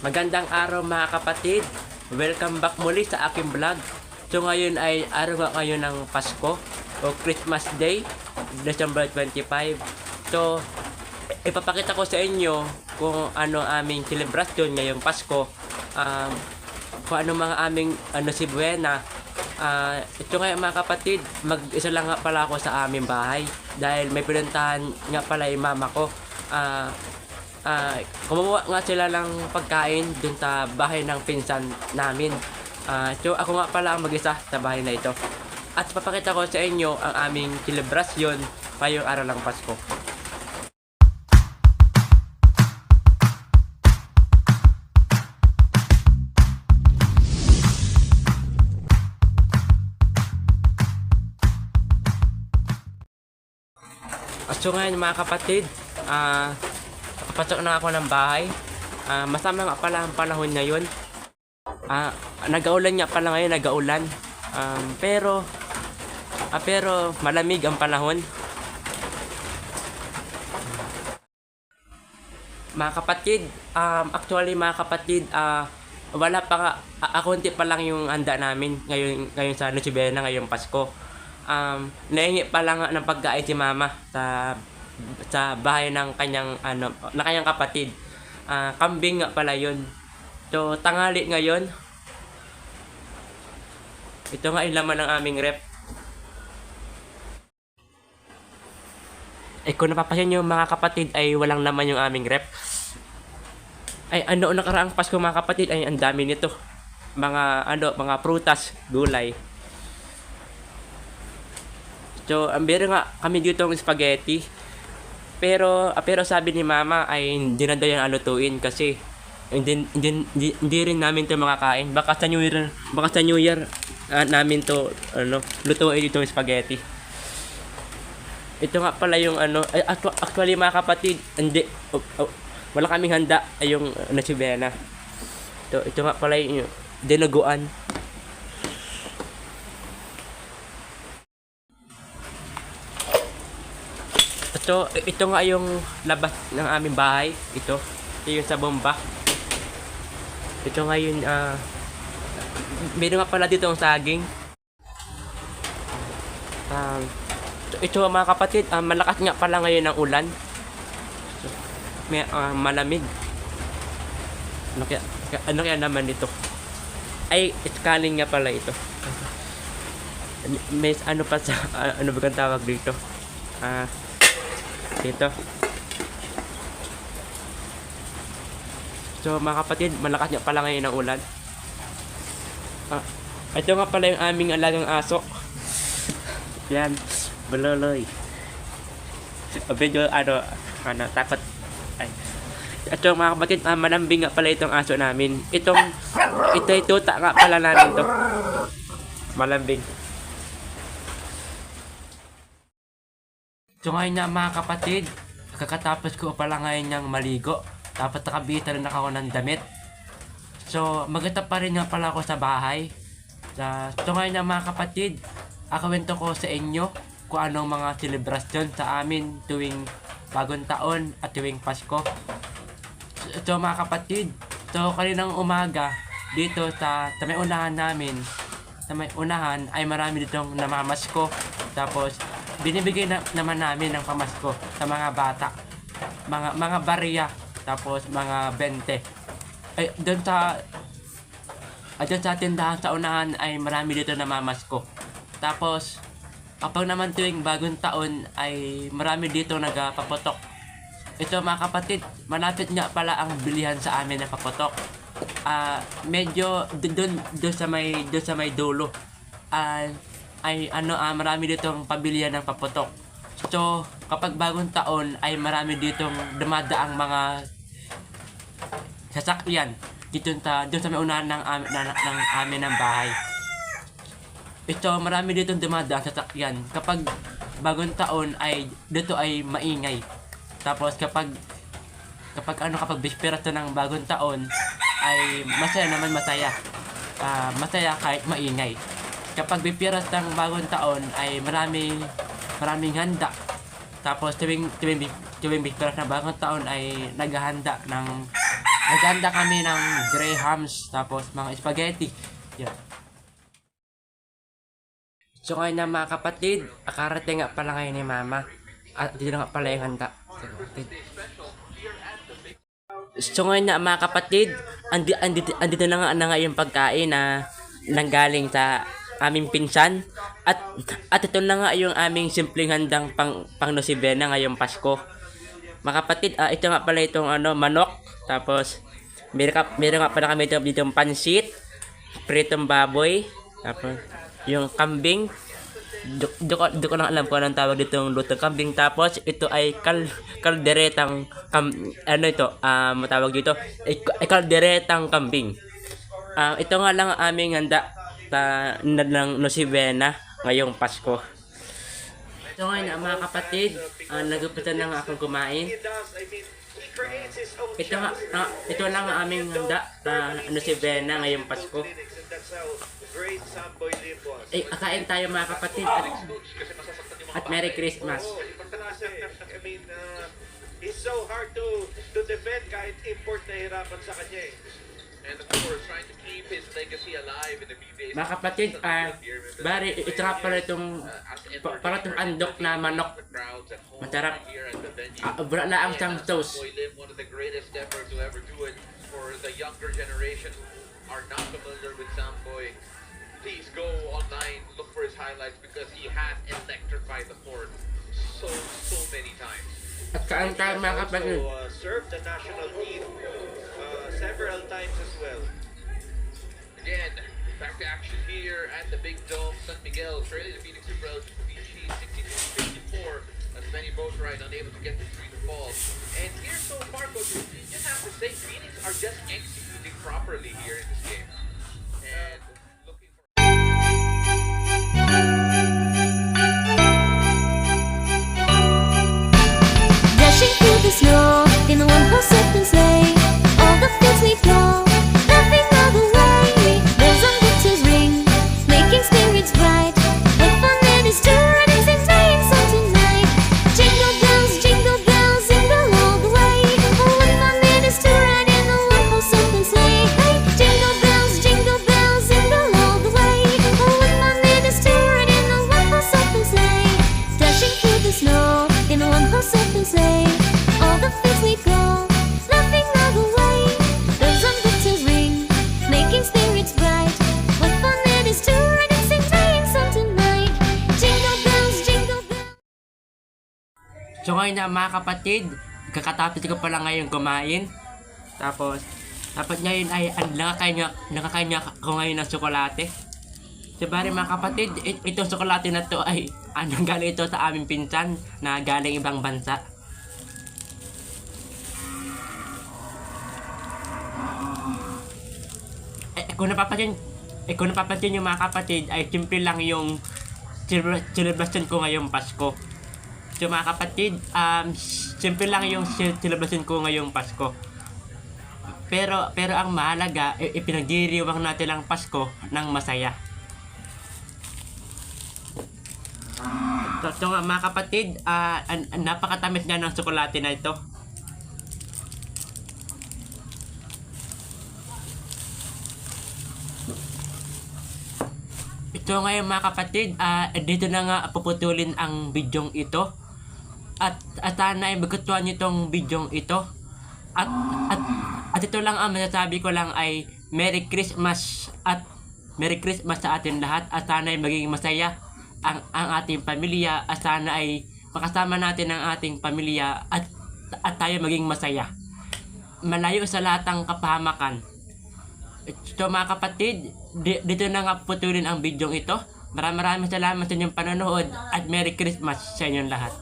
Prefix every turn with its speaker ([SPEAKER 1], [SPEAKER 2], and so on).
[SPEAKER 1] Magandang araw mga kapatid. Welcome back muli sa aking vlog. So ngayon ay araw nga ngayon ng Pasko o Christmas Day, December 25. So ipapakita ko sa inyo kung ano aming celebration ngayong Pasko. Kung ano mga aming si Buena. Ito nga mga kapatid, mag-isa lang nga pala ako sa aming bahay dahil may pinuntahan nga pala yung mama ko. Kumuha nga sila ng pagkain dun sa bahay ng pinsan namin. So ako nga pala ang mag-isa sa bahay na ito. At papakita ko sa inyo ang aming selebrasyon ngayong araw ng Pasko. So ngayon mga kapatid, pasok na ako ng bahay. Masama nga pala ang panahon ngayon. Nag-aulan nga pala ngayon, nag-aulan. Pero malamig ang panahon. Mga kapatid, actually mga kapatid, wala pa nga, konti pa lang yung handa namin ngayon sa Noche Buena, ngayong Pasko. Nahingi pa lang ng pagkain si mama sa bahay ng kanyang kapatid. Kambing nga pala yun. So tanghali ngayon. Ito nga yung laman ng aming rep. Kung napapansin nyo mga kapatid ay walang laman yung aming rep. Nakaraang Pasko mga kapatid ay ang dami nito. Mga prutas, gulay. So, biro nga kami dito ng spaghetti. Pero sabi ni mama ay hindi na daw yan alutuin kasi hindi rin namin to makakain. Baka sa New Year namin to lutuin itong spaghetti. Ito nga pala yung actually mga kapatid, wala kaming handa ay yung Noche Buena. Ito nga pala yung dinuguan. Ito nga yung labas ng aming bahay. Ito yung sa bomba. Ito nga yun, meron nga pala dito ang saging. Ito mga kapatid, malakas nga pala ngayon ang ulan. Malamig. Ano kaya naman ito? Ay, scaling nga pala ito. May pa sa, ano ba kang tawag dito? Dito. So mga kapatid, malakas nga pala ngayon ang ulan. Ito nga pala yung aming alagang aso. Yan, baloloy. Medyo takot. Ito mga kapatid, malambing nga pala itong aso namin. Ito tuta nga pala namin to. Malambing. So ngayon na mga kapatid, kakatapos ko pala ngayon niyang maligo. Dapat nakabita rin ako ng damit. So maganda pa rin nga pala ako sa bahay. So ngayon na mga kapatid, akawento ko sa inyo kung anong mga selebrasyon sa amin tuwing bagong taon at tuwing Pasko. So mga kapatid, so kaninang umaga dito sa may unahan namin, sa may unahan ay marami ditong namamasko. Tapos binibigay naman namin ng pamasko sa mga bata, mga barya, tapos mga 20. Doon sa tindahan sa unahan ay marami dito namamasko. Tapos kapag naman tuwing bagong taon ay marami dito nagpaputok. Ito mga kapatid, malapit nga pala ang bilihan sa amin ng paputok. Medyo doon sa may dulo. Marami ditong pabilihan ng paputok. So, kapag bagong taon ay marami ditong dumadaang mga sasakyan doon sa may unahan ng amin ng bahay. Ito, marami ditong dumadaang sasakyan. Kapag bagong taon ay dito ay maingay. Tapos kapag bisperas ng bagong taon ay masaya. Masaya kahit maingay. Kapag bipiras ng bagong taon ay maraming handa. Tapos tuwing bipiras ng bagong taon ay naghahanda ng Naganda kami ng grahams, tapos mga spaghetti. Yan. So ngayon na mga kapatid, akarating nga pala ngayon ni Mama. At dito na nga pala yung handa. So ngayon na mga kapatid, andito na nga yung pagkain na nanggaling sa aming pinsan. At ito na nga yung aming simpleng handang pang Noche-Buena ngayong Pasko. Mga kapatid, ito nga pala itong manok. Tapos meron nga pala kami dito pansit, pritong baboy, tapos yung kambing. Di ko lang alam kung anong tawag ditong lutong kambing. Tapos ito ay kalderetang matawag dito ay kalderetang kambing. Ito nga lang ang aming handa ng Noche-Buena ngayong Pasko. So ngayon mga kapatid, nagupita na nga akong kumain. Ito lang ang aming handa na Noche-Buena ngayong Pasko. Kain tayo mga kapatid at Merry Christmas.
[SPEAKER 2] It's so hard to defend kahit import na hirapan sa kanya eh. And of course, trying to keep his legacy alive in the BBA.
[SPEAKER 1] Mga kapatid, bari, ito nga pala itong andok na manok. Masarap. Wala na ang siyang sauce.
[SPEAKER 2] One of the greatest ever to ever do it. For the younger generation who are not familiar with Samboy, please go online, look for his highlights because he has electrified the court so many times.
[SPEAKER 1] At saan tayo mga kapatid?
[SPEAKER 2] Served the national team several times as well. Again, back to action here at the Big Dome. San Miguel traded the Phoenix Super LGPG 62-54 as many boats ride unable to get the three to fall. And here so far, Coach, you just have to say Phoenix are just executing properly here in this game. And looking for
[SPEAKER 3] dashing through the snow in a one-horse open sleigh. All the fields we go, laughing all the way. Bells on winter's ring, making spirits bright. What fun it is to ride and sing sleigh song tonight. Jingle bells, jingle all the way. Oh, what fun it is to ride in a one-horse open sleigh. Hey, jingle bells, jingle all the way. Oh, what fun it is to ride in a one-horse open sleigh. Dashing through the snow in a one-horse open sleigh. All the fields we go, laughing all the way. Bells on winter's ring, making spirits bright. What fun it is to ride and sing sleigh song tonight. Jingle bells, jingle bells.
[SPEAKER 1] So ngayon na mga kapatid, kakatapos ko pala ngayon kumain. Tapos ngayon ay nakakain niya ako ngayon ng tsokolate. So bari mga kapatid, itong tsokolate na to ay galing ito sa aming pinsan na galing ibang bansa. Kung napapansin yung mga kapatid ay simple lang yung celebration ko ngayong Pasko. So mga kapatid, simple lang yung celebration ko ngayong Pasko. Pero ang mahalaga, ipinagdiriwang natin ang Pasko ng masaya. So mga kapatid, napakatamis nga ng tsokolate na ito. So ngayon mga kapatid, dito na nga puputulin ang bidyong ito. At sana ay magustuhan nyo itong bidyong ito. At ito lang ang masasabi ko lang ay Merry Christmas at Merry Christmas sa atin lahat. At sana ay maging masaya ang ating pamilya. At sana ay makasama natin ang ating pamilya at tayo maging masaya. Malayo sa lahat ng kapahamakan. So mga kapatid, dito na nga putulin ang bidyong ito. Maraming salamat sa inyong panonood at Merry Christmas sa inyong lahat.